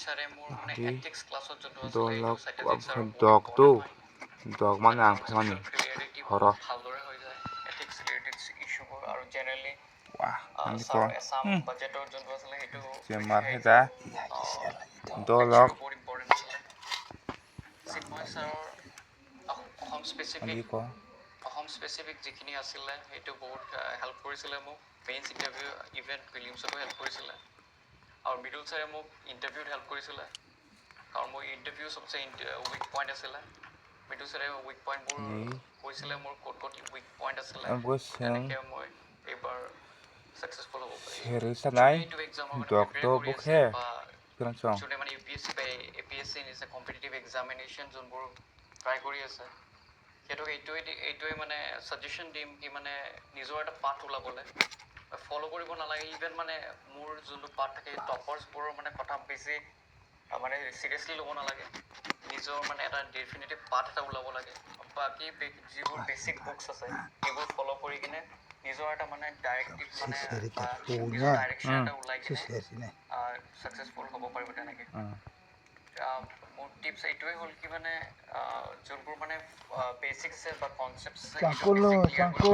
ছাৰে মোৰ মানে Di এথিক্স ক্লাছত যোনটো আছিলে dolok এইটো সাইক'লজি ছাৰৰ বহুত dog ইম্পৰ্টেণ্ট tu হয় dog mana ang conceptual mani ক্লিয়াৰিটি horo বহুত ভালদৰে হৈ যায় এথিক্স ৰিলেটেড ইছ্যুবোৰ আৰু generally wah ani ko sir Assam বাজেটৰ যোনটো আছিলে সেইটো jemar সেই heda dolok লেকচাৰটো বহুত ইম্পৰ্টেণ্ট আছিলে চিন্ময় ছাৰৰ Assam specific ani ko Assam specific যিখিনি আছিলে সেইটো বহুত হেল্প কৰিছিলে মোক মেইনছ ইণ্টাৰভিউ ইভেণ্ট ফিলিমছতো হেল্প কৰিছিলে আৰু মৃদুল ছাৰে মোক ইণ্টাৰভিউত হেল্প কৰিছিলে কাৰণ মোৰ ইণ্টাৰভিউ চবচে উইক পইণ্ট আছিলে মৃদুল ছাৰে উইক পইণ্টবোৰ ni কৈছিলে মোৰ ক'ত ক'ত উইক পইণ্ট আছিলে aguseng তেনেকৈ মই এইবাৰ ছাকচেছফুল হ'ব পাৰিছোঁ seri যোনে sanai এইটো এক্সামৰ কাৰণে dog প্ৰিপেয়াৰ to কৰি আছে bukhe বা keransong যোনে মানে UPSC বা APSC নিচিনা কম্পিটিটিভ এক্সামিনেশ্যন যোনবোৰ ট্ৰাই কৰি আছে সিহঁতক এইটোৱে মানে ছাজেশ্যন দিম কি মানে নিজৰ এটা পাথ ওলাবলৈ ফ'ল' কৰিব নালাগে ইভেন মানে মোৰ যোনটো পাথ থাকে টপাৰ্ছবোৰৰ মানে কথা বেছি মানে চিৰিয়াছলি ল'ব নালাগে নিজৰ মানে এটা ডেফিনেটিভ পাথ এটা ওলাব লাগে বাকী যিবোৰ বেছিক বুকছ আছে সেইবোৰ ফ'ল' কৰি কিনে নিজৰ এটা মানে ডাইৰেক্টিভ মানে নিজৰ ডাইৰেকশ্যন এটা ওলাই কিনে ছাকচেছফুল হ'ব পাৰিব তেনেকৈ মোৰ টিপছ এইটোৱে হ'ল কি মানে যোনবোৰ মানে বেছিকছ আছে বা কনচেপ্টছ আছে সেইটো বেছি ক্লিয়াৰ কৰিব